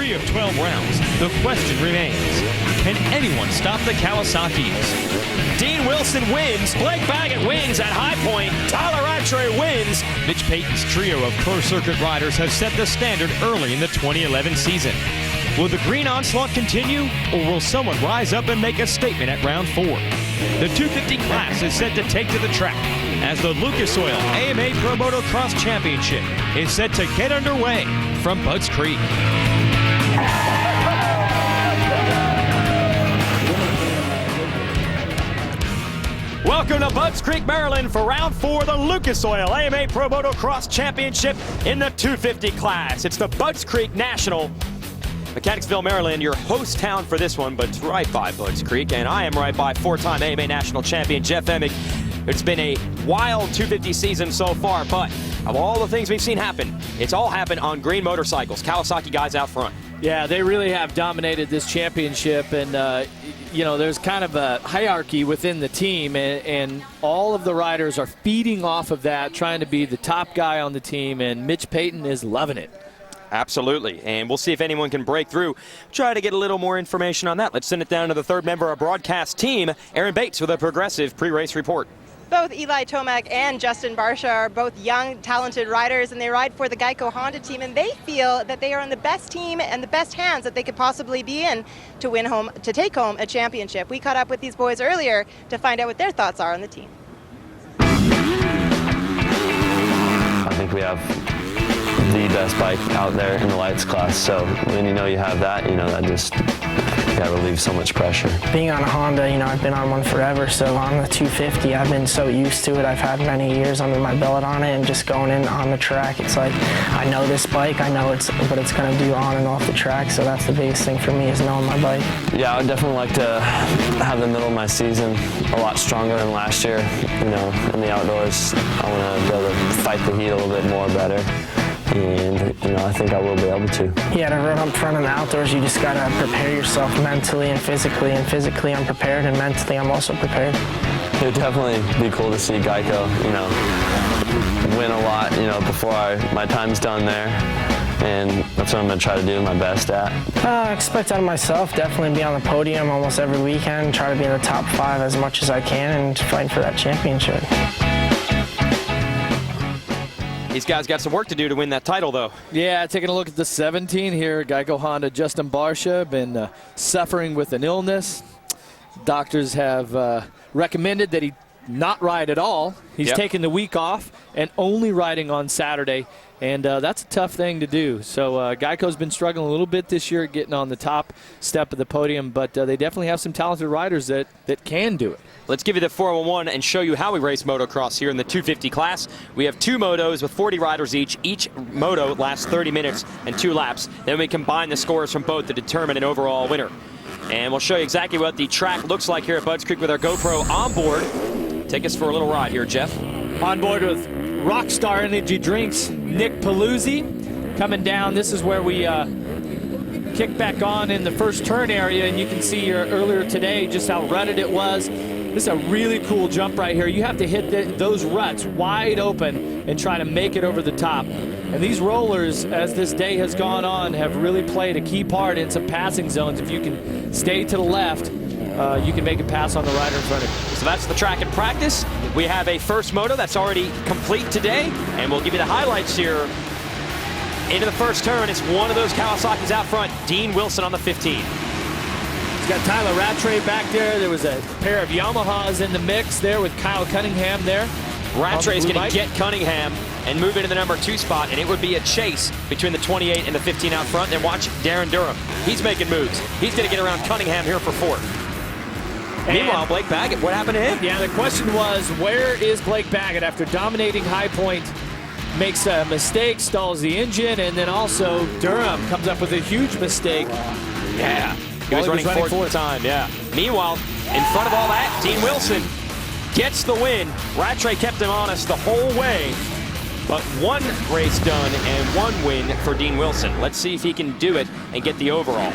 3 of 12 rounds, the question remains, can anyone stop the Kawasaki's? Dean Wilson wins, Blake Baggett wins at High Point, Tyler Rattray wins. Mitch Payton's trio of Pro Circuit riders have set the standard early in the 2011 season. Will the green onslaught continue, or will someone rise up and make a statement at round 4? The 250 class is set to take to the track as the Lucas Oil AMA Pro Motocross Championship is set to get underway from Budds Creek. Welcome to Budds Creek, Maryland for round 4, the Lucas Oil AMA Pro Motocross Championship in the 250 class. It's the Budds Creek National. Mechanicsville, Maryland, your host town for this one, but it's right by Budds Creek, and I am right by 4-time AMA National Champion Jeff Emig. It's been a wild 250 season so far, but of all the things we've seen happen, it's all happened on green motorcycles. Kawasaki guys out front. Yeah, they really have dominated this championship, and you know, there's kind of a hierarchy within the team, and all of the riders are feeding off of that, trying to be the top guy on the team, and Mitch Payton is loving it. Absolutely, and we'll see if anyone can break through. Try to get a little more information on that. Let's send it down to the third member of our broadcast team, Aaron Bates, with a Progressive pre-race report. Both Eli Tomac and Justin Barsha are both young, talented riders, and they ride for the Geico Honda team, and they feel that they are in the best team and the best hands that they could possibly be in to win home, to take home a championship. We caught up with these boys earlier to find out what their thoughts are on the team. I think we have the best bike out there in the lights class, so when you know you have that, you know, that just relieves so much pressure. Being on a Honda, you know, I've been on one forever, so on the 250 I've been so used to it. I've had many years under my belt on it, and just going in on the track, it's like I know this bike, I know what it's going to do on and off the track, so that's the biggest thing for me, is knowing my bike. Yeah, I would definitely like to have the middle of my season a lot stronger than last year. You know, in the outdoors, I want to be able to fight the heat a little bit more better. And, you know, I think I will be able to. Yeah, to run up front in the outdoors, you just got to prepare yourself mentally and physically. And physically, I'm prepared, and mentally, I'm also prepared. It would definitely be cool to see Geico, you know, win a lot, you know, before my time's done there. And that's what I'm going to try to do my best at. I expect out of myself, definitely be on the podium almost every weekend, try to be in the top 5 as much as I can, and fight for that championship. These guys got some work to do to win that title, though. Yeah, taking a look at the 17 here, Geico Honda Justin Barsha, been suffering with an illness. Doctors have recommended that he not ride at all. He's taking the week off and only riding on Saturday, and that's a tough thing to do. So Geico's been struggling a little bit this year getting on the top step of the podium, but they definitely have some talented riders that can do it. Let's give you the 411 and show you how we race motocross here in the 250 class. We have 2 motos with 40 riders each. Each moto lasts 30 minutes and 2 laps. Then we combine the scores from both to determine an overall winner. And we'll show you exactly what the track looks like here at Budds Creek with our GoPro on board. Take us for a little ride here, Jeff. On board with Rockstar Energy Drinks, Nick Paluzzi. Coming down, this is where we kick back on in the first turn area, and you can see here earlier today just how rutted it was. This is a really cool jump right here. You have to hit those ruts wide open and try to make it over the top. And these rollers, as this day has gone on, have really played a key part in some passing zones. If you can stay to the left, you can make a pass on the rider in front of you. So that's the track in practice. We have a first moto that's already complete today, and we'll give you the highlights here. Into the first turn, it's one of those Kawasaki's out front, Dean Wilson on the 15. He's got Tyler Rattray back there. There was a pair of Yamahas in the mix there with Kyle Cunningham there. Rattray's going to get Cunningham and move into the number 2 spot, and it would be a chase between the 28 and the 15 out front. Then watch Darren Durham. He's making moves. He's going to get around Cunningham here for 4th. Meanwhile, Blake Baggett, what happened to him? Yeah, the question was, where is Blake Baggett after dominating High Point? Makes a mistake, stalls the engine, and then also Durham comes up with a huge mistake. Yeah. He was running 4th time, yeah. Meanwhile, in front of all that, Dean Wilson gets the win. Rattray kept him honest the whole way, but 1 race done and 1 win for Dean Wilson. Let's see if he can do it and get the overall.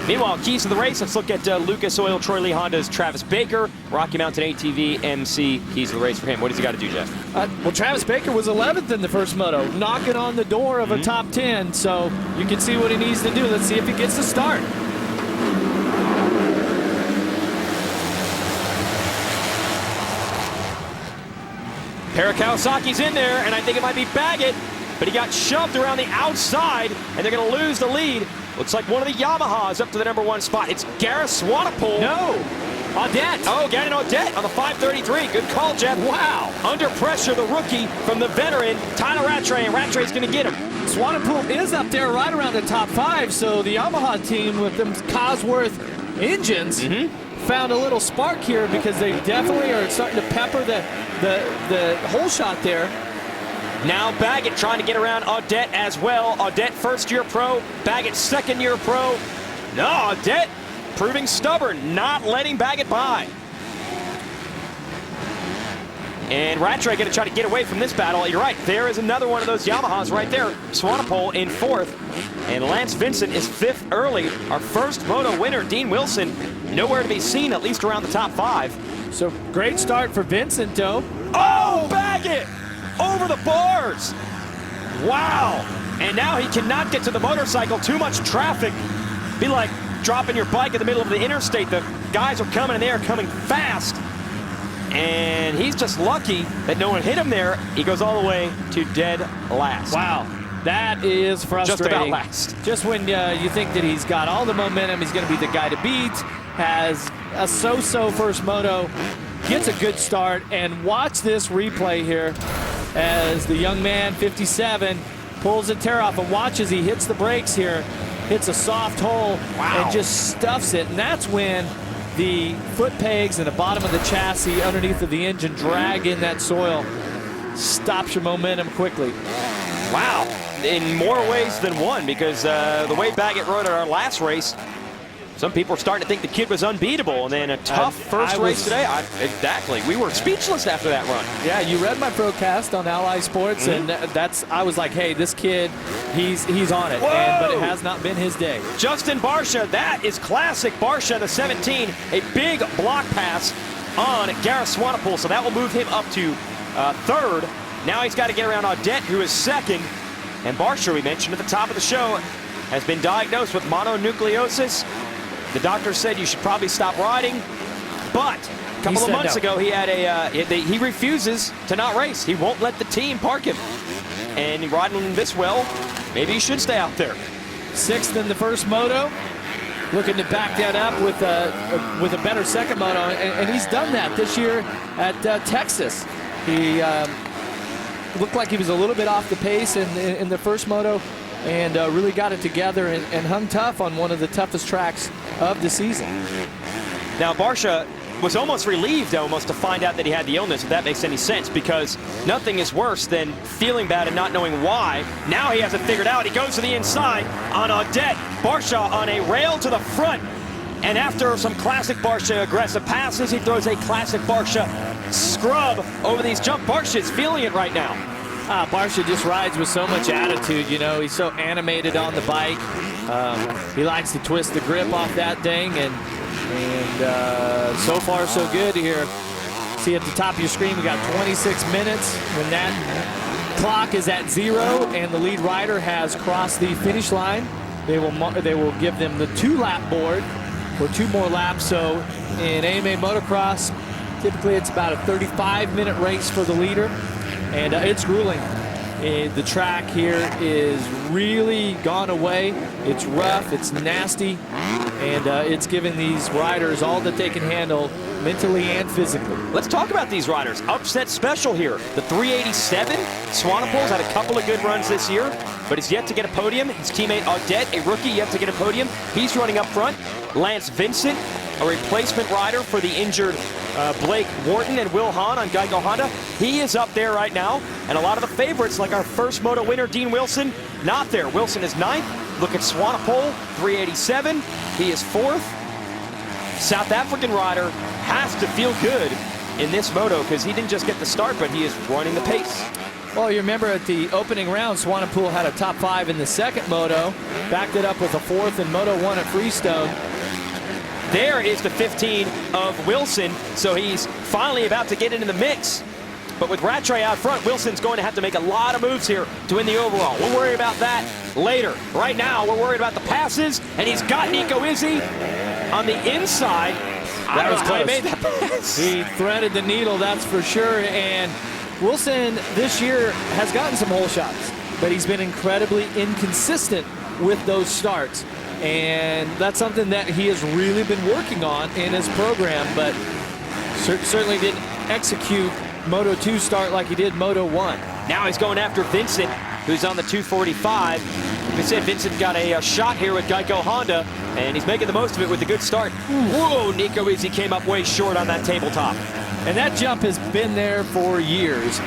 Meanwhile, keys to the race, let's look at Lucas Oil, Troy Lee Honda's Travis Baker, Rocky Mountain ATV MC, keys to the race for him. What does he got to do, Jeff? Well, Travis Baker was 11th in the first moto, knocking on the door of a top 10, so you can see what he needs to do. Let's see if he gets the start. Pair of Kawasaki's in there, and I think it might be Baggett, but he got shoved around the outside, and they're going to lose the lead. Looks like one of the Yamahas up to the #1 spot. It's Gareth Swanepoel. No, Audette. Oh, Gannon Audette on the 533. Good call, Jeff. Wow. Under pressure, the rookie from the veteran, Tyler Rattray, and Rattray's going to get him. Swanepoel is up there right around the top 5, so the Yamaha team with them Cosworth engines found a little spark here because they definitely are starting to pepper the hole shot there. Now Baggett trying to get around Audette as well. Audette first-year pro, Baggett second-year pro. No, Audette proving stubborn, not letting Baggett by. And Rattray going to try to get away from this battle. You're right, there is another one of those Yamahas right there. Swanepoel in 4th, and Lance Vincent is 5th early. Our first moto winner, Dean Wilson, nowhere to be seen, at least around the top 5. So great start for Vincent, though. Oh, Baggett! Over the bars. Wow. And now he cannot get to the motorcycle. Too much traffic. Be like dropping your bike in the middle of the interstate. The guys are coming and they are coming fast. And he's just lucky that no one hit him there. He goes all the way to dead last. Wow. That is frustrating. Just about last. Just when you think that he's got all the momentum, he's going to be the guy to beat, has a so-so first moto, gets a good start, and watch this replay here as the young man, 57, pulls the tear off and watch as he hits the brakes here, hits a soft hole, and just stuffs it. And that's when the foot pegs and the bottom of the chassis underneath of the engine drag in that soil, stops your momentum quickly. Wow. In more ways than one, because the way Baggett rode at our last race, some people are starting to think the kid was unbeatable, and then a tough first race today. Exactly. We were speechless after that run. Yeah, you read my procast on Ally Sports, and I was like, hey, this kid, he's on it. But it has not been his day. Justin Barsha, that is classic Barsha, the 17. A big block pass on Gareth Swanepoel, so that will move him up to 3rd. Now he's got to get around Audette, who is 2nd. And Barsha, we mentioned at the top of the show, has been diagnosed with mononucleosis. The doctor said you should probably stop riding, but a couple of months ago he had he refuses to not race. He won't let the team park him. And riding this well, maybe he should stay out there. 6th in the first moto, looking to back that up with a better second moto, and he's done that this year at Texas. He looked like he was a little bit off the pace in the first moto, and really got it together and hung tough on one of the toughest tracks of the season. Now Barsha was almost relieved to find out that he had the illness, if that makes any sense, because nothing is worse than feeling bad and not knowing why. Now he has it figured out. He goes to the inside on Audette. Barsha on a rail to the front, and after some classic Barsha aggressive passes, he throws a classic Barsha scrub over these jump. Barsha is feeling it right now. Barsha just rides with so much attitude, you know. He's so animated on the bike. He likes to twist the grip off that thing, and so far so good here. See at the top of your screen, we got 26 minutes. When that clock is at 0 and the lead rider has crossed the finish line, they will give them the 2-lap board for 2 more laps. So in AMA Motocross, typically it's about a 35-minute race for the leader. And it's grueling. The track here is really gone away. It's rough, it's nasty, and it's giving these riders all that they can handle mentally and physically. Let's talk about these riders. Upset special here. The 387, Swanepoel's had a couple of good runs this year, but he's yet to get a podium. His teammate Audette, a rookie, yet to get a podium. He's running up front. Lance Vincent, a replacement rider for the injured Blake Wharton and Will Hahn on Geico Honda. He is up there right now, and a lot of the favorites, like our first moto winner, Dean Wilson, not there. Wilson is 9th. Look at Swanepoel, 387. He is 4th. South African rider has to feel good in this moto because he didn't just get the start, but he is running the pace. Well, you remember at the opening round, Swanepoel had a top 5 in the second moto, backed it up with a 4th in Moto 1 at Freestone. There is the 15 of Wilson, so he's finally about to get into the mix. But with Rattray out front, Wilson's going to have to make a lot of moves here to win the overall. We'll worry about that later. Right now, we're worried about the passes, and he's got Nico Izzi on the inside. That was close. He made that pass. He threaded the needle, that's for sure. And Wilson this year has gotten some hole shots, but he's been incredibly inconsistent with those starts. And that's something that he has really been working on in his program, but certainly didn't execute Moto 2 start like he did Moto 1. Now he's going after Vincent, who's on the 245. Like I said, Vincent got a shot here with Geico Honda, and he's making the most of it with a good start. Whoa, Nico Izzi came up way short on that tabletop. And that jump has been there for years,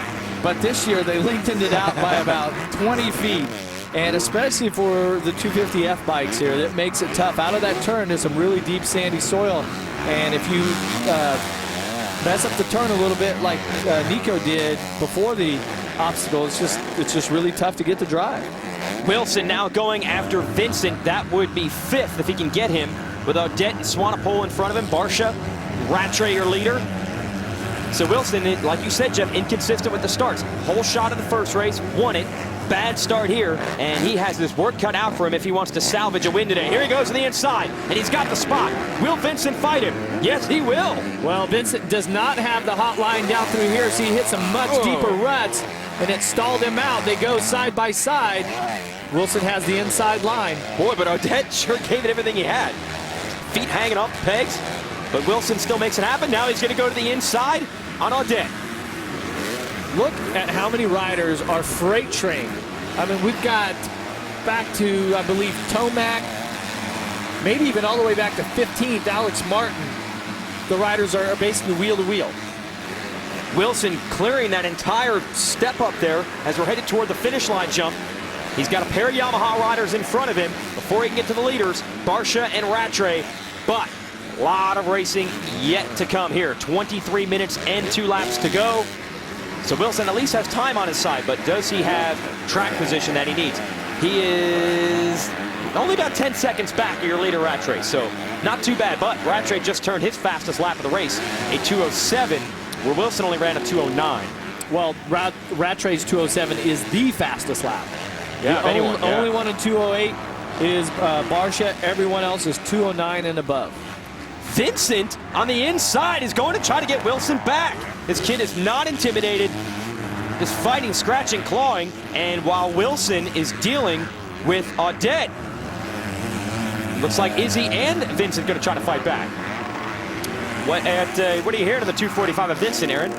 but this year they lengthened it out by about 20 feet. And especially for the 250F bikes here, that makes it tough. Out of that turn, there's some really deep sandy soil, and if you mess up the turn a little bit like Nico did before the obstacle, it's just really tough to get the drive. Wilson now going after Vincent. That would be 5th if he can get him, with Odette and Swanepoel in front of him. Barsha, Rattray your leader. So Wilson, like you said, Jeff, inconsistent with the starts. Whole shot in the first race, won it. Bad start here, and he has this work cut out for him if he wants to salvage a win today. Here he goes to the inside, and he's got the spot. Will Vincent fight him? Yes, he will. Well, Vincent does not have the hot line down through here, so he hit some much deeper ruts, and it stalled him out. They go side by side. Wilson has the inside line. Boy, but Odette sure gave it everything he had. Feet hanging off the pegs, but Wilson still makes it happen. Now he's going to go to the inside on Odette. Look at how many riders are freight trained. I mean, we've got back to, I believe, Tomac, maybe even all the way back to 15th, Alex Martin. The riders are basically wheel to wheel. Wilson clearing that entire step up there as we're headed toward the finish line jump. He's got a pair of Yamaha riders in front of him before he can get to the leaders, Barsha and Rattray. But a lot of racing yet to come here. 23 minutes and 2 laps to go. So Wilson at least has time on his side, but does he have track position that he needs? He is only about 10 seconds back of your leader, Rattray, so not too bad. But Rattray just turned his fastest lap of the race, a 2:07, where Wilson only ran a 2:09. Well, Rattray's 2:07 is the fastest lap. Yeah, Only one in 2:08 is Barsha. Everyone else is 2:09 and above. Vincent on the inside is going to try to get Wilson back. This kid is not intimidated, just fighting, scratching, clawing, and while Wilson is dealing with Odette, looks like Izzy and Vincent going to try to fight back. What are you hearing on the 245 of Vincent, Aaron?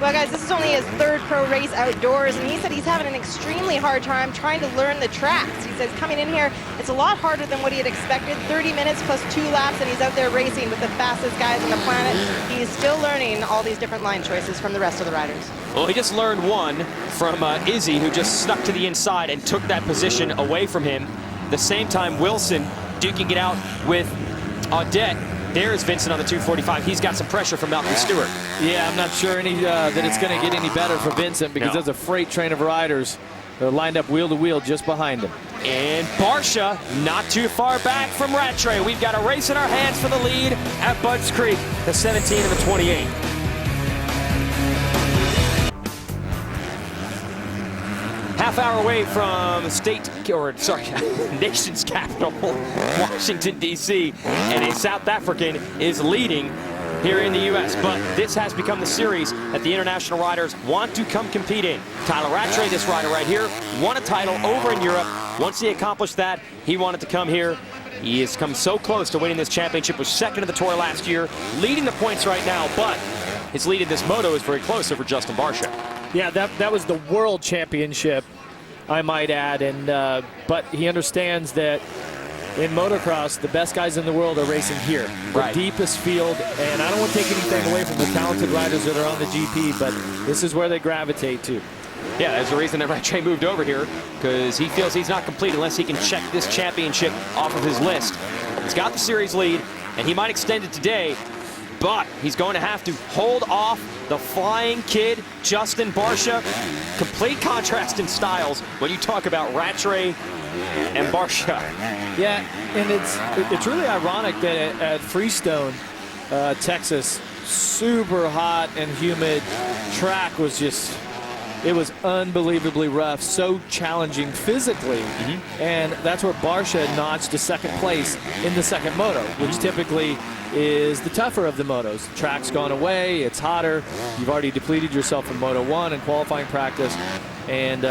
Well, guys, this is only his 3rd pro race outdoors, and he said he's having an extremely hard time trying to learn the tracks. He says coming in here, it's a lot harder than what he had expected. 30 minutes plus 2 laps, and he's out there racing with the fastest guys on the planet. He's still learning all these different line choices from the rest of the riders. Well, he just learned one from Izzy, who just snuck to the inside and took that position away from him. At the same time, Wilson duking it out with Odette. There's Vincent on the 245. He's got some pressure from Malcolm Stewart. Yeah, I'm not sure that it's going to get any better for Vincent because there's a freight train of riders. They're lined up wheel to wheel just behind him. And Barsha not too far back from Rattray. We've got a race in our hands for the lead at Budds Creek, the 17 and the 28. Half hour away from nation's capital, Washington, D.C., and a South African is leading here in the U.S. But this has become the series that the international riders want to come compete in. Tyler Rattray, this rider right here, won a title over in Europe. Once he accomplished that, he wanted to come here. He has come so close to winning this championship, was 2nd in the Tour last year, leading the points right now, but his lead in this moto is very close over Justin Barsha. Yeah, that was the World Championship, I might add, and but he understands that in motocross, the best guys in the world are racing here. The deepest field, and I don't want to take anything away from the talented riders that are on the GP, but this is where they gravitate to. Yeah, that's the reason that Rattray moved over here, because he feels he's not complete unless he can check this championship off of his list. He's got the series lead, and he might extend it today, but he's going to have to hold off the flying kid, Justin Barcia. Complete contrast in styles when you talk about Rattray and Barcia. Yeah, and it's really ironic that at Freestone, Texas, super hot and humid, track was just, it was unbelievably rough, so challenging physically. And that's where Barcia notched to second place in the second moto, which typically is the tougher of the motos. The track's gone away, it's hotter, you've already depleted yourself in Moto 1 and qualifying practice. And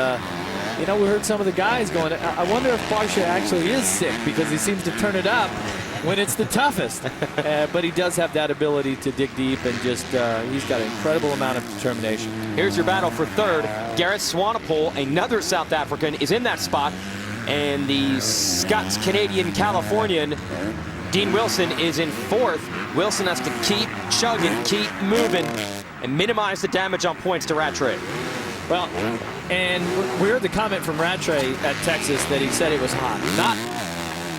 you know, we heard some of the guys going, I wonder if Barcia actually is sick, because he seems to turn it up when it's the toughest. But he does have that ability to dig deep, and just he's got an incredible amount of determination. Here's your battle for third. Gareth Swanepoel, another South African, is in that spot. And the Scots-Canadian Californian, Dean Wilson, is in fourth. Wilson has to keep chugging, keep moving, and minimize the damage on points to Rattray. Well, and we heard the comment from Rattray at Texas that he said it was hot. Not,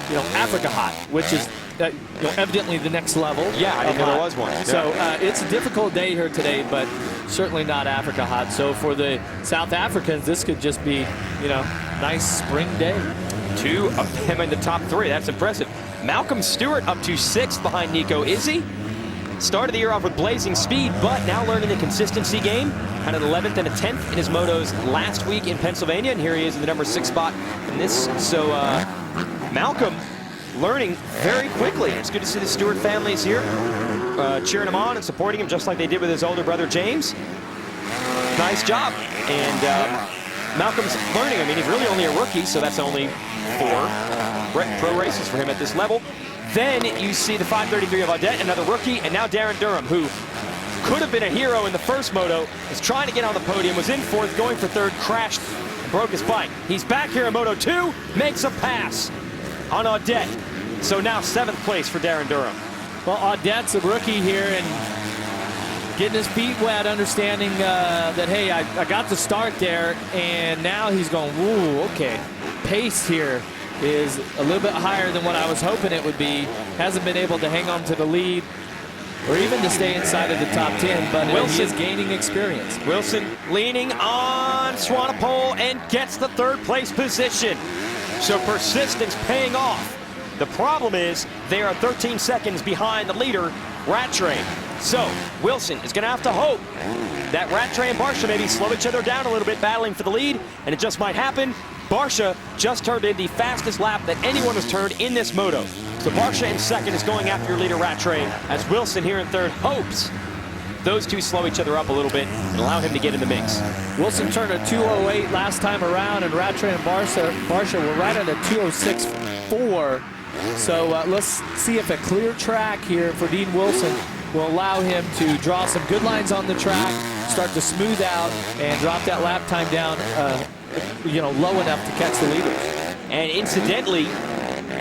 you know, Africa hot, which is you know, evidently the next level. Yeah, I didn't know there was one. So it's a difficult day here today, but certainly not Africa hot. So for the South Africans, this could just be, you know, nice spring day. Two of them in the top three. That's impressive. Malcolm Stewart up to sixth behind Nico Izzy. Started the year off with blazing speed, but now learning the consistency game. Had an 11th and a 10th in his motos last week in Pennsylvania, and here he is in the number 6 spot in this. So Malcolm learning very quickly. It's good to see the Stewart families here cheering him on and supporting him, just like they did with his older brother James. Nice job. And Malcolm's learning. I mean, he's really only a rookie, so that's only 4 pro races for him at this level. Then you see the 533 of Audette, another rookie, and now Darren Durham, who could have been a hero in the first moto, is trying to get on the podium, was in fourth, going for third, crashed, and broke his bike. He's back here in Moto 2, makes a pass on Audette. So now 7th place for Darren Durham. Well, Audette's a rookie here and getting his feet wet, understanding that, hey, I got the start there, and now he's going, ooh, okay. Pace here is a little bit higher than what I was hoping it would be. Hasn't been able to hang on to the lead or even to stay inside of the top 10, but he is gaining experience. Wilson leaning on Swanepoel and gets the 3rd place position. So persistence paying off. The problem is they are 13 seconds behind the leader, Rattray. So Wilson is going to have to hope that Rattray and Barcia maybe slow each other down a little bit, battling for the lead, and it just might happen. Barcia just turned in the fastest lap that anyone has turned in this moto. So Barcia in 2nd is going after your leader Rattray, as Wilson here in 3rd hopes those two slow each other up a little bit and allow him to get in the mix. Wilson turned a 2:08 last time around, and Rattray and Barcia were right at a 2:06.4. So let's see if a clear track here for Dean Wilson will allow him to draw some good lines on the track, start to smooth out, and drop that lap time down you know, low enough to catch the leaders. And incidentally,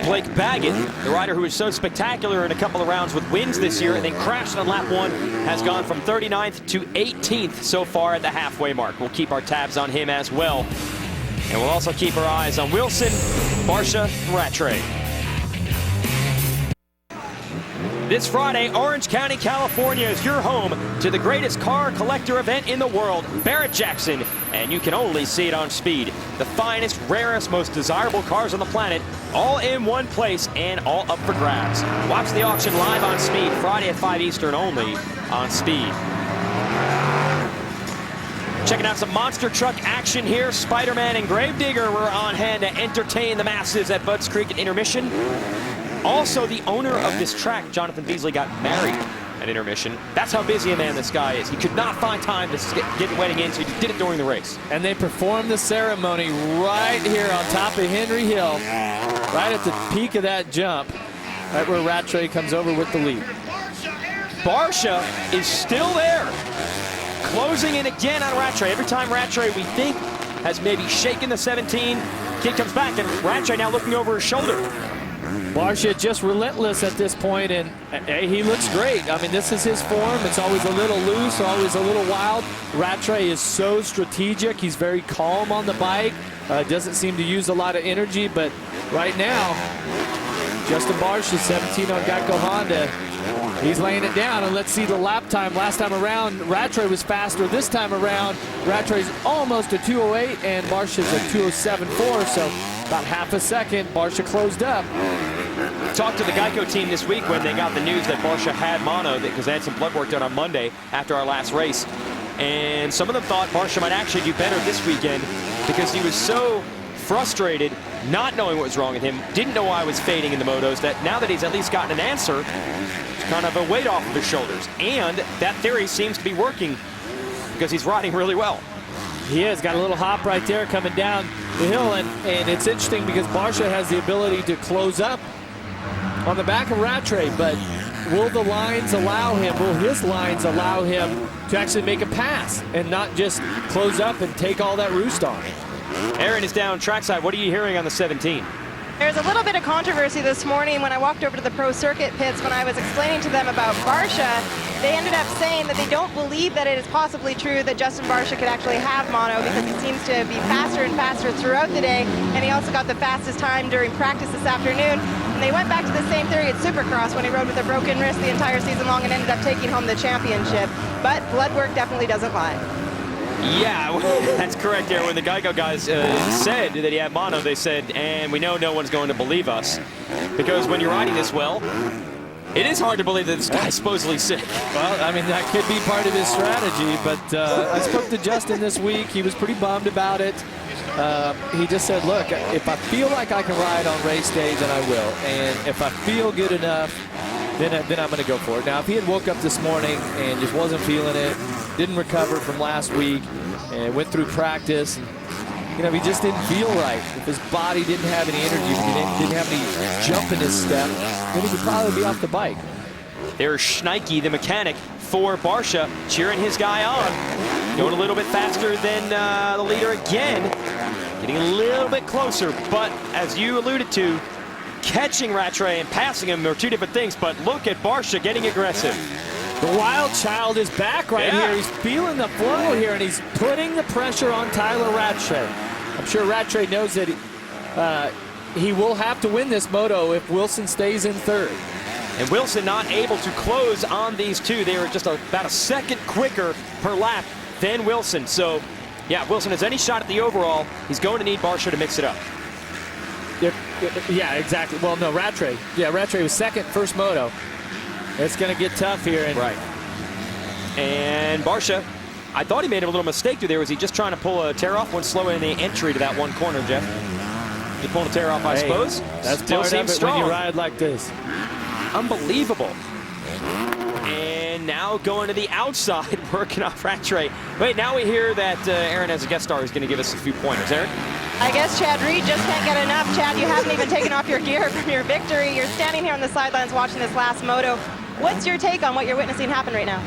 Blake Baggett, the rider who was so spectacular in a couple of rounds with wins this year and then crashed on lap 1, has gone from 39th to 18th so far at the halfway mark. We'll keep our tabs on him as well. And we'll also keep our eyes on Wilson, Barcia, and Rattray. This Friday, Orange County, California is your home to the greatest car collector event in the world, Barrett-Jackson, and you can only see it on Speed. The finest, rarest, most desirable cars on the planet, all in one place and all up for grabs. Watch the auction live on Speed, Friday at 5 Eastern only on Speed. Checking out some monster truck action here. Spider-Man and Gravedigger were on hand to entertain the masses at Budds Creek at intermission. Also, the owner of this track, Jonathan Beasley, got married at intermission. That's how busy a man this guy is. He could not find time to get wedding in, so he did it during the race. And they performed the ceremony right here on top of Henry Hill, right at the peak of that jump, right where Rattray comes over with the lead. Barcia is still there, closing in again on Rattray. Every time Rattray, we think, has maybe shaken the 17, kid comes back, and Rattray now looking over his shoulder. Barcia just relentless at this point, and he looks great. I mean, this is his form. It's always a little loose, always a little wild. Rattray is so strategic. He's very calm on the bike. Doesn't seem to use a lot of energy, but right now, Justin Barsha, 17 on Geico Honda. He's laying it down, and let's see the lap time. Last time around, Rattray was faster. This time around, Rattray's almost a 2:08, and Barsha's a 2:07.4, so about half a second. Barsha closed up. Talked to the Geico team this week when they got the news that Barsha had mono, because they had some blood work done on Monday after our last race. And some of them thought Barsha might actually do better this weekend because he was so frustrated, not knowing what was wrong with him, didn't know why I was fading in the motos, that now that he's at least gotten an answer, it's kind of a weight off of his shoulders. And that theory seems to be working because he's riding really well. He has got a little hop right there coming down the hill, and it's interesting because Barsha has the ability to close up on the back of Rattray, but will the lines allow him, will his lines allow him to actually make a pass and not just close up and take all that roost on? Aaron is down trackside. What are you hearing on the 17? There's a little bit of controversy this morning when I walked over to the pro circuit pits. When I was explaining to them about Barsha, they ended up saying that they don't believe that it is possibly true that Justin Barsha could actually have mono because he seems to be faster and faster throughout the day, and he also got the fastest time during practice this afternoon. And they went back to the same theory at Supercross when he rode with a broken wrist the entire season long and ended up taking home the championship. But blood work definitely doesn't lie. Yeah, that's correct there. When the Geico guys said that he had mono, they said, and we know no one's going to believe us. Because when you're riding this well, it is hard to believe that this guy's supposedly sick. Well, I mean, that could be part of his strategy, but I spoke to Justin this week. He was pretty bummed about it. He just said, look, if I feel like I can ride on race day, then I will. And if I feel good enough, then I'm going to go for it. Now, if he had woke up this morning and just wasn't feeling it, didn't recover from last week, and went through practice, and, you know, he just didn't feel right. If his body didn't have any energy, if he didn't have any jump in his step, then he would probably be off the bike. There's Schneike, the mechanic for Barsha, cheering his guy on. Going a little bit faster than the leader again. Getting a little bit closer, but as you alluded to, catching Rattray and passing him are two different things, but look at Barsha getting aggressive. The wild child is back right here. He's feeling the flow here, and he's putting the pressure on Tyler Rattray. I'm sure Rattray knows that he will have to win this moto if Wilson stays in third. And Wilson not able to close on these two. They were just about a second quicker per lap than Wilson. So, yeah, if Wilson has any shot at the overall, he's going to need Barsha to mix it up. Yeah, exactly. Well, no, Rattray. Yeah, Rattray was second, first moto. It's going to get tough here. And right. And Barsha, I thought he made a little mistake there. Was he just trying to pull a tear off when slow in the entry to that one corner, Jeff? He pulled a tear off, I suppose. That still seems strong when you ride like this. Unbelievable. And now going to the outside, working off Rattray. Wait, now we hear that Aaron, as a guest star, is going to give us a few pointers. Aaron? I guess Chad Reed just can't get enough. Chad, you haven't even taken off your gear from your victory. You're standing here on the sidelines watching this last moto. What's your take on what you're witnessing happen right now?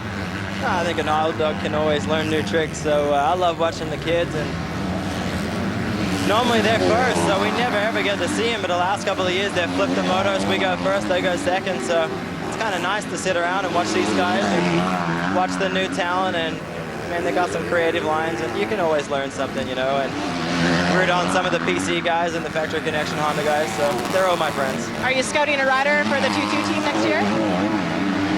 I think an old dog can always learn new tricks, so I love watching the kids. And normally they're first, so we never ever get to see them, but the last couple of years they've flipped the motos. We go first, they go second, so it's kind of nice to sit around and watch these guys and watch the new talent. And man, they got some creative lines, and you can always learn something, you know. And root on some of the PC guys and the Factory Connection Honda guys, so they're all my friends. Are you scouting a rider for the 2-2 team next year?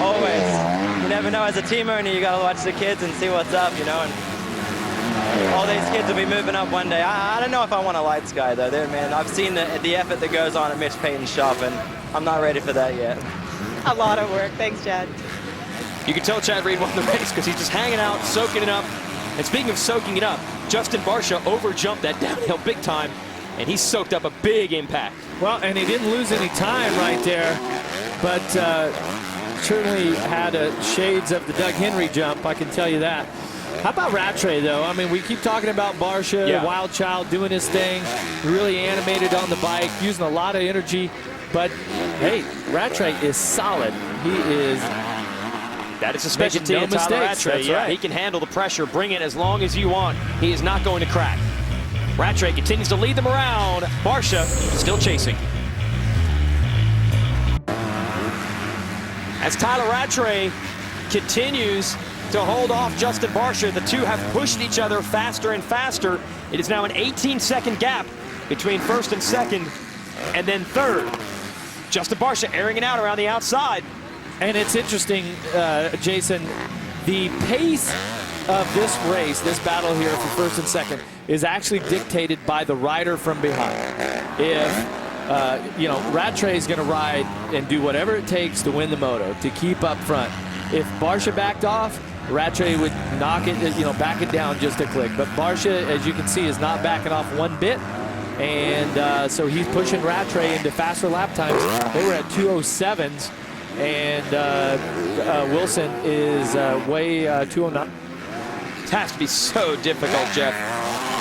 Always. You never know, as a team owner, you got to watch the kids and see what's up, you know. And all these kids will be moving up one day. I don't know if I want a lights guy, though. Man, I've seen the effort that goes on at Mitch Payton's shop, and I'm not ready for that yet. A lot of work. Thanks, Chad. You can tell Chad Reed won the race because he's just hanging out, soaking it up. And speaking of soaking it up, Justin Barsha overjumped that downhill big time, and he soaked up a big impact. Well, and he didn't lose any time right there, but certainly had shades of the Doug Henry jump, I can tell you that. How about Rattray, though? I mean, we keep talking about Barsha, wild child, doing his thing, really animated on the bike, using a lot of energy. But, hey, Rattray is solid. He is... That is a specialty of Tyler Rattray. Yeah, he can handle the pressure, bring it as long as you want. He is not going to crack. Rattray continues to lead them around. Barsha still chasing. As Tyler Rattray continues to hold off Justin Barsha, the two have pushed each other faster and faster. It is now an 18-second gap between first and second, and then third. Justin Barsha airing it out around the outside. And it's interesting, Jason, the pace of this race, this battle here for first and second, is actually dictated by the rider from behind. If, Rattray is going to ride and do whatever it takes to win the moto, to keep up front. If Barsha backed off, Rattray would knock it, back it down just a click. But Barsha, as you can see, is not backing off one bit. And so he's pushing Rattray into faster lap times. They were at 2:07s. And Wilson is way 2:09. It has to be so difficult, Jeff.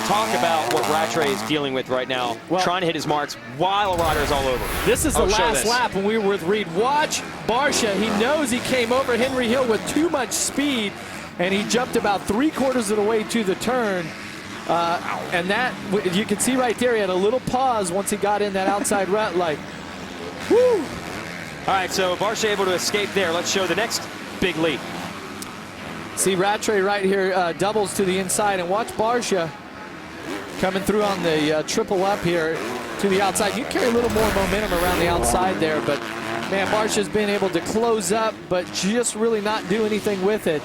Talk about what Rattray is dealing with right now, trying to hit his marks while a rider is all over. This is the last lap when we were with Reed. Watch Barsha. He knows he came over Henry Hill with too much speed, and he jumped about 3/4 of the way to the turn. And that, you can see right there, he had a little pause once he got in that outside rut, like, whoo. All right, so Barsha able to escape there. Let's show the next big leap. See Rattray right here, doubles to the inside, and watch Barsha coming through on the triple up here to the outside. You carry a little more momentum around the outside there, but man, Barsha's been able to close up, but just really not do anything with it.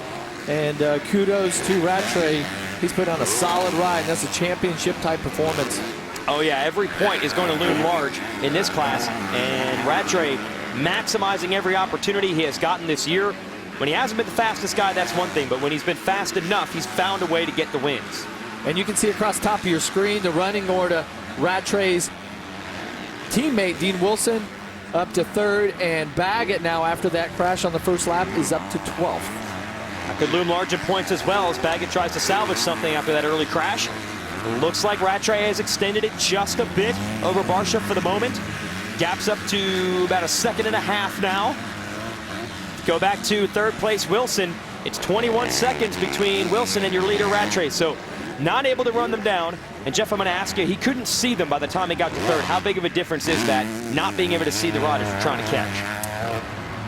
And kudos to Rattray. He's put on a solid ride, and that's a championship type performance. Oh yeah, every point is going to loom large in this class, and Rattray maximizing every opportunity he has gotten this year. When he hasn't been the fastest guy, that's one thing, but when he's been fast enough, he's found a way to get the wins. And you can see across the top of your screen the running order. Rattray's teammate, Dean Wilson, up to 3rd, and Baggett now, after that crash on the first lap, is up to 12th. That could loom large in points as well as Baggett tries to salvage something after that early crash. Looks like Rattray has extended it just a bit over Barsha for the moment. Gap's up to about 1.5 seconds now. Go back to 3rd place Wilson. It's 21 seconds between Wilson and your leader Rattray. So not able to run them down. And Jeff, I'm going to ask you, he couldn't see them by the time he got to 3rd. How big of a difference is that, not being able to see the riders you're trying to catch?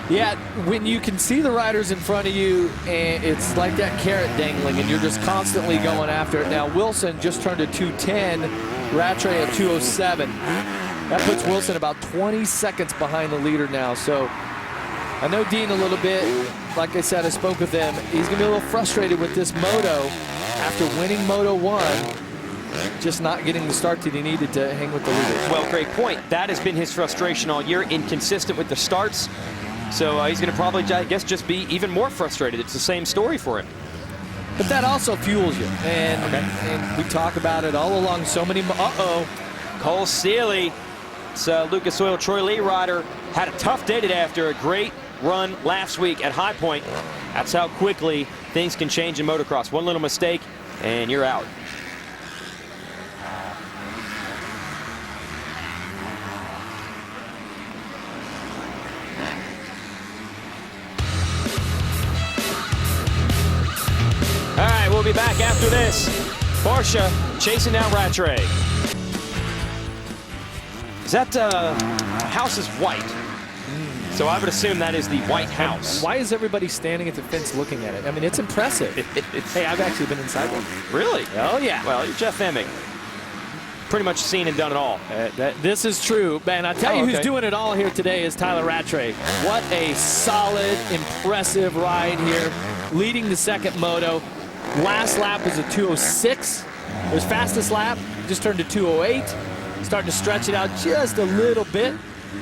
Yeah, when you can see the riders in front of you, and it's like that carrot dangling, and you're just constantly going after it. Now, Wilson just turned to 2:10, Rattray at 2:07. That puts Wilson about 20 seconds behind the leader now. So I know Dean a little bit. Like I said, I spoke with him. He's going to be a little frustrated with this moto after winning Moto 1, just not getting the start that he needed to hang with the leader. Well, great point. That has been his frustration all year, inconsistent with the starts. So he's going to probably, I guess, just be even more frustrated. It's the same story for him. But that also fuels you. And we talk about it all along. So many, Cole Seeley, it's Lucas Oil Troy Lee rider, had a tough day today after a great run last week at High Point. That's how quickly things can change in motocross. One little mistake, and you're out. All right, we'll be back after this. Barsha chasing down Rattray. Is that house is white? So I would assume that is the White House. Why is everybody standing at the fence looking at it? I mean, it's impressive. Hey, I've actually been inside one. Really? Oh, yeah. Well, you're Jeff Emming. Pretty much seen and done it all. This is true, man. I tell you who's doing it all here today is Tyler Rattray. What a solid, impressive ride here, leading the second moto. Last lap was a 2:06. His fastest lap just turned to 2:08. Starting to stretch it out just a little bit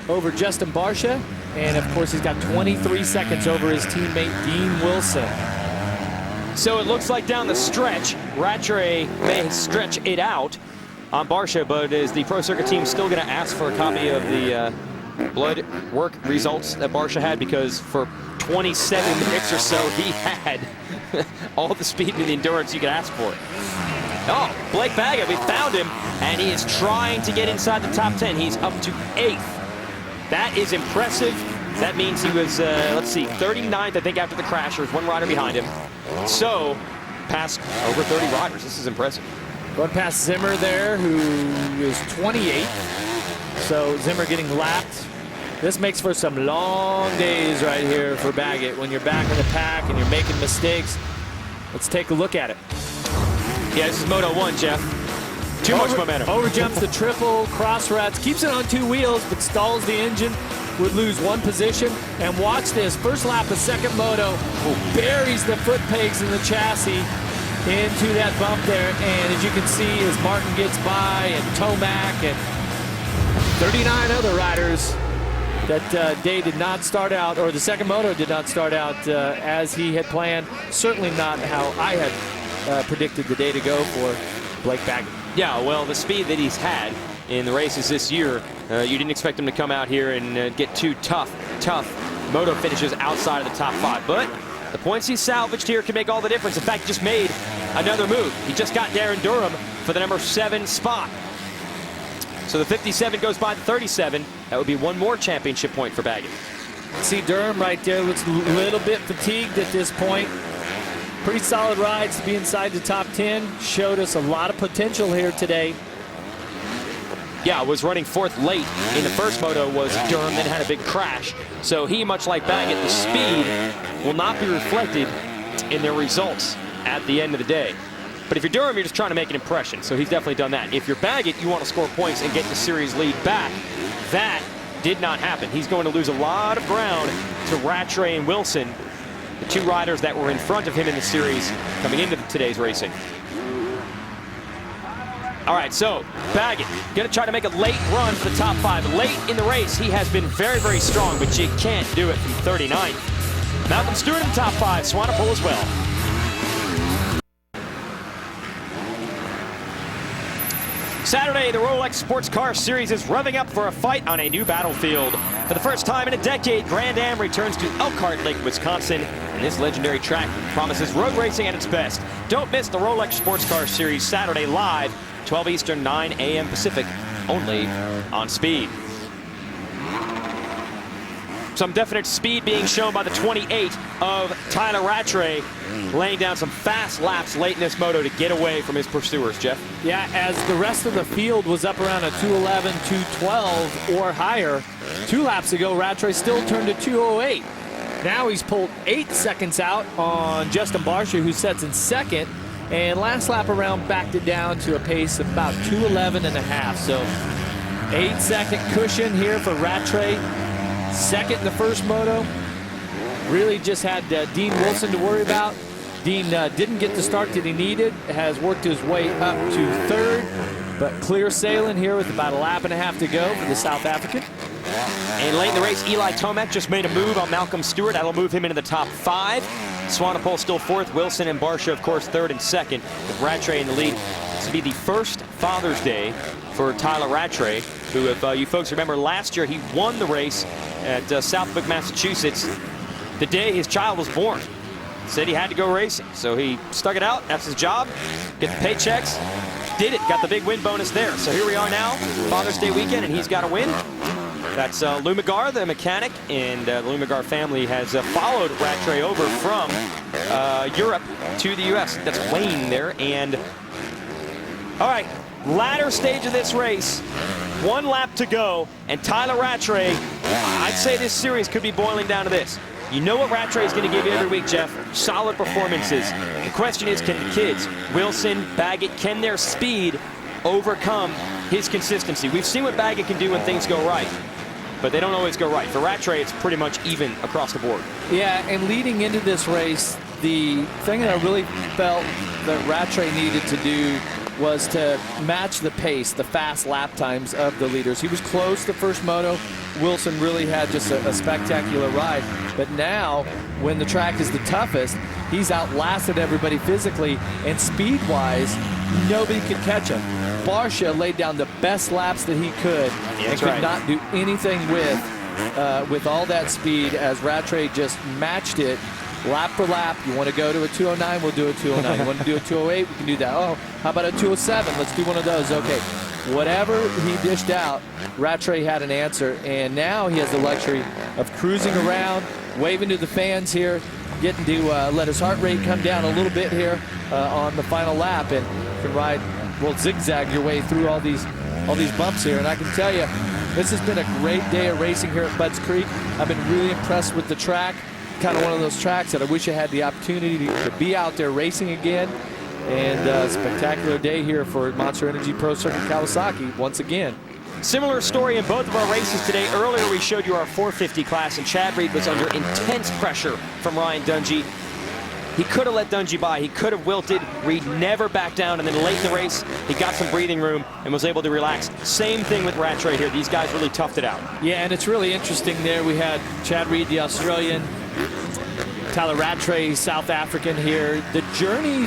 over Justin Barsha. And, of course, he's got 23 seconds over his teammate, Dean Wilson. So it looks like down the stretch, Rattray may stretch it out on Barsha, but is the Pro Circuit team still going to ask for a copy of the blood work results that Barsha had? Because for 27 minutes or so, he had all the speed and the endurance you could ask for. Oh, Blake Baggett, we found him, and he is trying to get inside the top 10. He's up to 8th. That is impressive. That means he was, let's see, 39th, I think, after the crash. There's one rider behind him. So, past over 30 riders. This is impressive. Going past Zimmer there, who is 28. So, Zimmer getting lapped. This makes for some long days right here for Baggett when you're back in the pack and you're making mistakes. Let's take a look at it. Yeah, this is Moto 1, Jeff. Too much momentum. Over jumps the triple, cross ruts, keeps it on 2 wheels, but stalls the engine, would lose 1 position. And watch this, first lap of second moto, buries the foot pegs in the chassis into that bump there. And as you can see, as Martin gets by and Tomac and 39 other riders, that day did not start out, or the second moto did not start out as he had planned. Certainly not how I had predicted the day to go for Blake Baggett. Yeah, well, the speed that he's had in the races this year, you didn't expect him to come out here and get 2 tough moto finishes outside of the top 5. But the points he salvaged here can make all the difference. In fact, he just made another move. He just got Darren Durham for the number 7 spot. So the 57 goes by the 37. That would be 1 more championship point for Baggett. See Durham right there, looks a little bit fatigued at this point. Pretty solid rides to be inside the top 10. Showed us a lot of potential here today. Yeah, was running 4th late in the first moto was Durham, then had a big crash. So he, much like Baggett, the speed will not be reflected in their results at the end of the day. But if you're Durham, you're just trying to make an impression. So he's definitely done that. If you're Baggett, you want to score points and get the series lead back. That did not happen. He's going to lose a lot of ground to Rattray and Wilson, the 2 riders that were in front of him in the series coming into today's racing. All right, so Baggett going to try to make a late run for the top 5. Late in the race, he has been very, very strong, but you can't do it from 39th. Malcolm Stewart in the top 5, Swanepoel as well. Saturday, the Rolex Sports Car Series is revving up for a fight on a new battlefield. For the first time in a decade, Grand Am returns to Elkhart Lake, Wisconsin, and this legendary track promises road racing at its best. Don't miss the Rolex Sports Car Series Saturday live, 12 Eastern, 9 a.m. Pacific, only on Speed. Some definite speed being shown by the 28 of Tyler Rattray, laying down some fast laps late in this moto to get away from his pursuers, Jeff. Yeah, as the rest of the field was up around a 2:11, 2:12 or higher, 2 laps ago, Rattray still turned to 2:08. Now he's pulled 8 seconds out on Justin Barsha, who sets in second, and last lap around backed it down to a pace of about 2:11 and a half. So 8-second cushion here for Rattray. Second in the first moto. Really just had Dean Wilson to worry about. Dean didn't get the start that he needed, has worked his way up to 3rd, but clear sailing here with about a lap and a half to go for the South African. And late in the race, Eli Tomac just made a move on Malcolm Stewart. That'll move him into the top 5. Swanepoel still 4th. Wilson and Barsha, of course, 3rd and 2nd, with Rattray in the lead. This will be the first Father's Day for Tyler Rattray, who, if you folks remember, last year he won the race at Southwick, Massachusetts, the day his child was born. Said he had to go racing, so he stuck it out. That's his job. Get the paychecks. Did it. Got the big win bonus there. So here we are now, Father's Day weekend, and he's got a win. That's Lou McGar, the mechanic, and the Lou McGar family has followed Rattray over from Europe to the U.S. That's Wayne there. And all right, latter stage of this race, 1 lap to go, and Tyler Rattray, I'd say this series could be boiling down to this. You know what Rattray is going to give you every week, Jeff. Solid performances. The question is, can the kids, Wilson, Baggett, can their speed overcome his consistency? We've seen what Baggett can do when things go right, but they don't always go right. For Rattray, it's pretty much even across the board. Yeah, and leading into this race, the thing that I really felt that Rattray needed to do was to match the pace, the fast lap times of the leaders. He was close the first moto. Wilson really had just a spectacular ride. But now, when the track is the toughest, he's outlasted everybody physically, and speed-wise, nobody could catch him. Barsha laid down the best laps that he could, and could not do anything with all that speed, as Rattray just matched it lap for lap. You want to go to a 209, we'll do a 209. You want to do a 208, we can do that. Oh, how about a 207? Let's do one of those. Okay. Whatever he dished out, Rattray had an answer, and now he has the luxury of cruising around, waving to the fans here, getting to let his heart rate come down a little bit here on the final lap, and can ride, well, zigzag your way through all these bumps here. And I can tell you, this has been a great day of racing here at Budds Creek. I've been really impressed with the track. Kind of one of those tracks that I wish I had the opportunity to be out there racing again. And spectacular day here for Monster Energy Pro Circuit Kawasaki once again. Similar story in both of our races today. Earlier we showed you our 450 class, and Chad Reed was under intense pressure from Ryan Dungey. He could have let Dungey by. He could have wilted. Reed never backed down, and then late in the race, he got some breathing room and was able to relax. Same thing with Rattray here. These guys really toughed it out. Yeah, and it's really interesting there. We had Chad Reed, the Australian, Tyler Rattray, South African here. The journey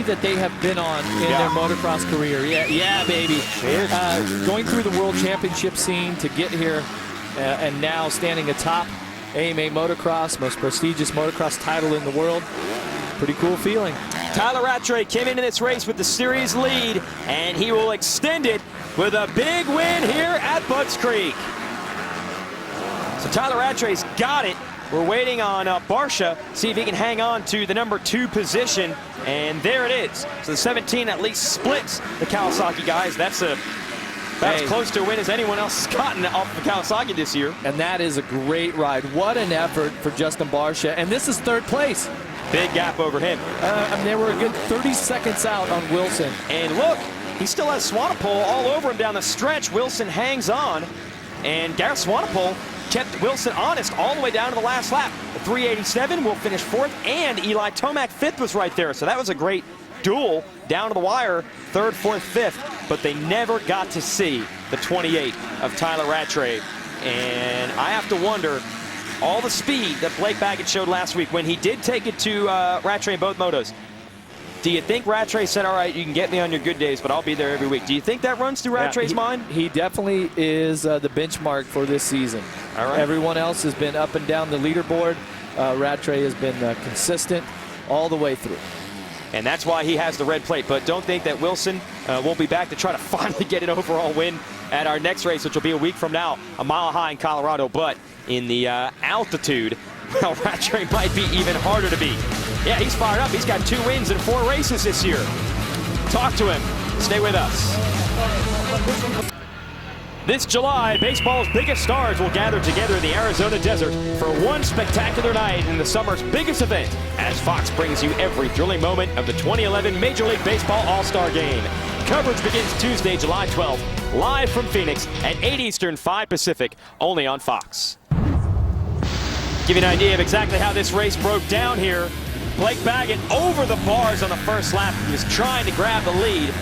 that they have been on in their motocross career. Yeah, baby. Going through the World Championship scene to get here and now standing atop AMA Motocross, most prestigious motocross title in the world. Pretty cool feeling. Tyler Rattray came into this race with the series lead, and he will extend it with a big win here at Budds Creek. So Tyler Rattray's got it. We're waiting on Barsha, see if he can hang on to the number 2 position, and there it is. So the 17 at least splits the Kawasaki guys. That's as close to a win as anyone else has gotten off the Kawasaki this year. And that is a great ride. What an effort for Justin Barsha, and this is 3rd place. Big gap over him. They were a good 30 seconds out on Wilson. And look, he still has Swanepoel all over him down the stretch. Wilson hangs on, and Gareth Swanepoel kept Wilson honest all the way down to the last lap. The 387 will finish 4th, and Eli Tomac 5th was right there. So that was a great duel down to the wire, 3rd, 4th, 5th, but they never got to see the 28 of Tyler Rattray. And I have to wonder, all the speed that Blake Baggett showed last week when he did take it to Rattray in both motos, do you think Rattray said, all right, you can get me on your good days, but I'll be there every week? Do you think that runs through Rattray's mind? He definitely is the benchmark for this season. All right. Everyone else has been up and down the leaderboard. Rattray has been consistent all the way through. And that's why he has the red plate. But don't think that Wilson won't be back to try to finally get an overall win at our next race, which will be a week from now, a mile high in Colorado. But in the altitude, well, Rattray might be even harder to beat. Yeah, he's fired up. He's got 2 wins in 4 races this year. Talk to him. Stay with us. This July, baseball's biggest stars will gather together in the Arizona desert for one spectacular night in the summer's biggest event, as Fox brings you every thrilling moment of the 2011 Major League Baseball All-Star Game. Coverage begins Tuesday, July 12th, live from Phoenix at 8 Eastern, 5 Pacific, only on Fox. Give you an idea of exactly how this race broke down here. Blake Baggett over the bars on the first lap. He was trying to grab the lead.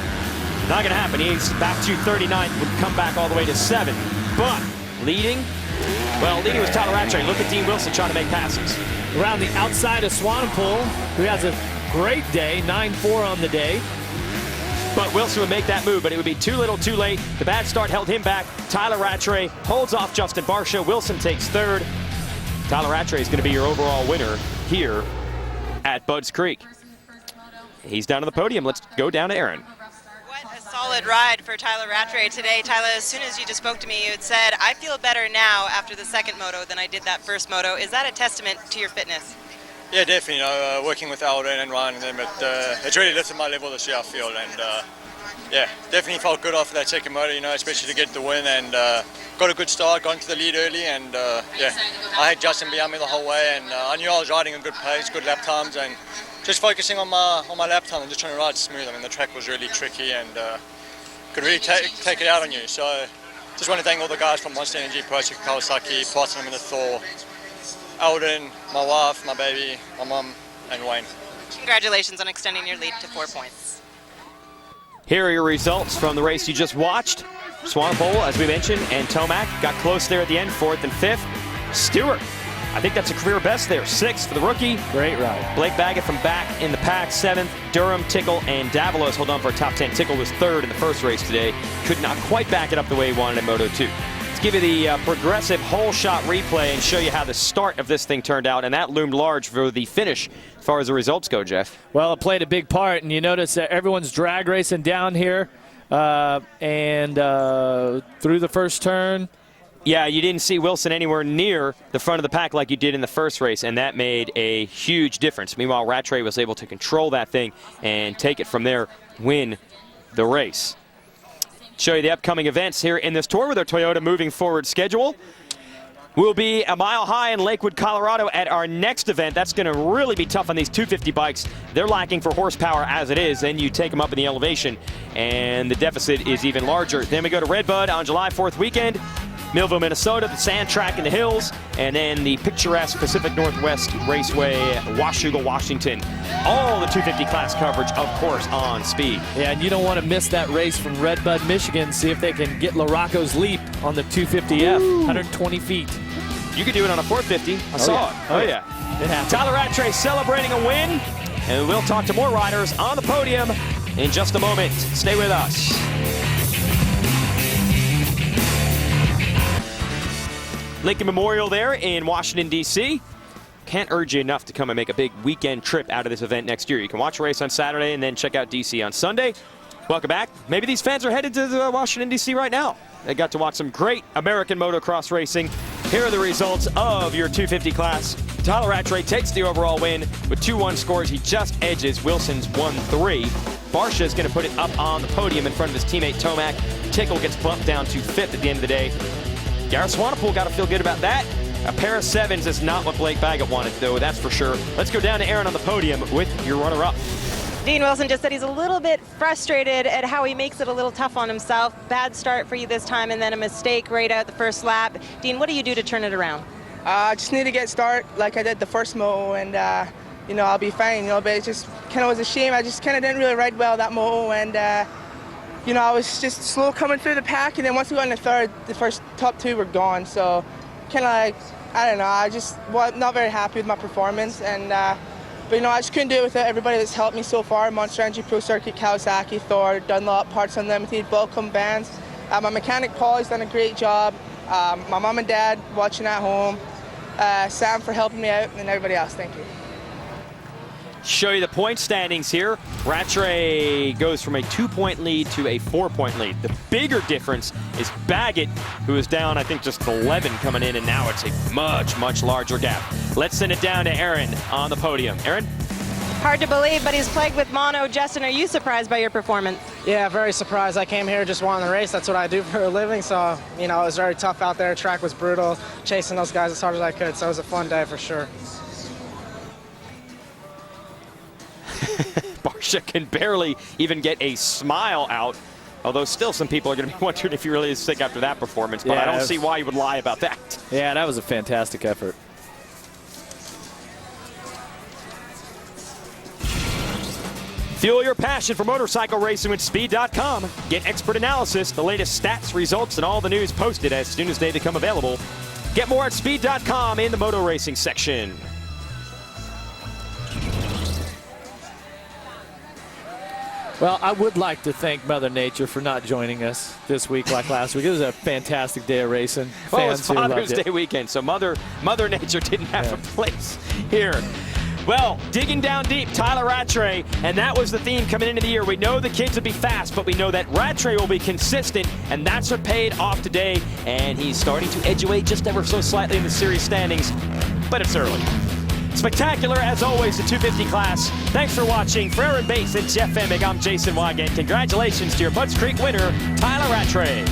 Not going to happen. He's back to 39th, would come back all the way to 7th. But leading was Tyler Rattray. Look at Dean Wilson trying to make passes. Around the outside of Swanepoel, who has a great day, 9-4 on the day. But Wilson would make that move, but it would be too little, too late. The bad start held him back. Tyler Rattray holds off Justin Barsha. Wilson takes 3rd. Tyler Rattray is going to be your overall winner here at Budds Creek. He's down on the podium. Let's go down to Aaron. What a solid ride for Tyler Rattray today. Tyler, as soon as you just spoke to me, you had said, I feel better now after the 2nd moto than I did that 1st moto. Is that a testament to your fitness? Yeah, definitely. You know, working with Alden and Ryan and them, it's really lifted my level this year, I feel. And yeah, definitely felt good after that 2nd moto, you know, especially to get the win. And got a good start, got into the lead early. And yeah, I had Justin behind me the whole way. And I knew I was riding a good pace, good lap times. And just focusing on my lap time and just trying to ride smooth. I mean, the track was really tricky and could really take it out on you. So just want to thank all the guys from Monster Energy, Pro Circuit Kawasaki, Platinum in the Thor, Alden, my wife, my baby, my mum, and Wayne. Congratulations on extending your lead to 4 points. Here are your results from the race you just watched. Swanepoel, as we mentioned, and Tomac got close there at the end, 4th and 5th. Stewart, I think that's a career best there, 6th for the rookie. Great ride. Blake Baggett from back in the pack, 7th. Durham, Tickle, and Davalos hold on for a top 10. Tickle was 3rd in the first race today. Could not quite back it up the way he wanted in Moto 2. Let's give you the progressive whole shot replay and show you how the start of this thing turned out, and that loomed large for the finish as far as the results go, Jeff. Well, it played a big part, and you notice that everyone's drag racing down here and through the first turn. Yeah, you didn't see Wilson anywhere near the front of the pack like you did in the first race, and that made a huge difference. Meanwhile, Rattray was able to control that thing and take it from there, win the race. Show you the upcoming events here in this tour with our Toyota moving forward schedule. We'll be a mile high in Lakewood, Colorado at our next event. That's going to really be tough on these 250 bikes. They're lacking for horsepower as it is. Then you take them up in the elevation, and the deficit is even larger. Then we go to Redbud on July 4th weekend. Millville, Minnesota, the sand track in the hills, and then the picturesque Pacific Northwest Raceway, Washougal, Washington. All the 250 class coverage, of course, on Speed. Yeah, and you don't want to miss that race from Redbud, Michigan. See if they can get LaRocco's leap on the 250F, 120 feet. You could do it on a 450. I saw it. Oh, yeah. It happened. Tyler Rattray celebrating a win, and we'll talk to more riders on the podium in just a moment. Stay with us. Lincoln Memorial there in Washington, D.C. Can't urge you enough to come and make a big weekend trip out of this event next year. You can watch a race on Saturday and then check out D.C. on Sunday. Welcome back. Maybe these fans are headed to Washington, D.C. right now. They got to watch some great American motocross racing. Here are the results of your 250 class. Tyler Rattray takes the overall win with 2-1 scores. He just edges Wilson's 1-3. Barsha is going to put it up on the podium in front of his teammate Tomac. Tickle gets bumped down to 5th at the end of the day. Gareth Swanepoel got to feel good about that. A pair of 7s is not what Blake Baggett wanted, though, that's for sure. Let's go down to Aaron on the podium with your runner-up. Dean Wilson just said he's a little bit frustrated at how he makes it a little tough on himself. Bad start for you this time, and then a mistake right out the first lap. Dean, what do you do to turn it around? I just need to get started like I did the first moto, and you know, I'll be fine. You know, but it just kind of was a shame. I just kind of didn't really ride well that moto, and you know, I was just slow coming through the pack, and then once we got in the third, the first top 2 were gone. So kind of like, I don't know, I just was not very happy with my performance, and but you know, I just couldn't do it without everybody that's helped me so far. Monster Energy, Pro Circuit, Kawasaki, Thor, Dunlop, Parts Unlimited, Volcom Bands. My mechanic Paul has done a great job. My mom and dad watching at home. Sam for helping me out, and everybody else, thank you. Show you the point standings here. Rattray goes from a 2-point lead to a 4-point lead. The bigger difference is Baggett, who is down, I think, just 11 coming in, and now it's a much, much larger gap. Let's send it down to Aaron on the podium. Aaron? Hard to believe, but he's plagued with mono. Justin, are you surprised by your performance? Yeah, very surprised. I came here just wanting to race. That's what I do for a living. So, you know, it was very tough out there. Track was brutal, chasing those guys as hard as I could. So it was a fun day for sure. Barsha can barely even get a smile out, although still some people are going to be wondering if he really is sick after that performance, but yeah, I don't see why you would lie about that. Yeah, that was a fantastic effort. Fuel your passion for motorcycle racing with Speed.com. Get expert analysis, the latest stats, results, and all the news posted as soon as they become available. Get more at Speed.com in the motor racing section. Well, I would like to thank Mother Nature for not joining us this week like last week. It was a fantastic day of racing. Well, it was Father's Day weekend, so Mother Nature didn't have a place here. Well, digging down deep, Tyler Rattray, and that was the theme coming into the year. We know the kids will be fast, but we know that Rattray will be consistent, and that's what paid off today, and he's starting to edge away just ever so slightly in the series standings, but it's early. Spectacular, as always, the 250 class. Thanks for watching. For Aaron Bates and Jeff Emig, I'm Jason Wygant. Congratulations to your Butts Creek winner, Tyler Rattray.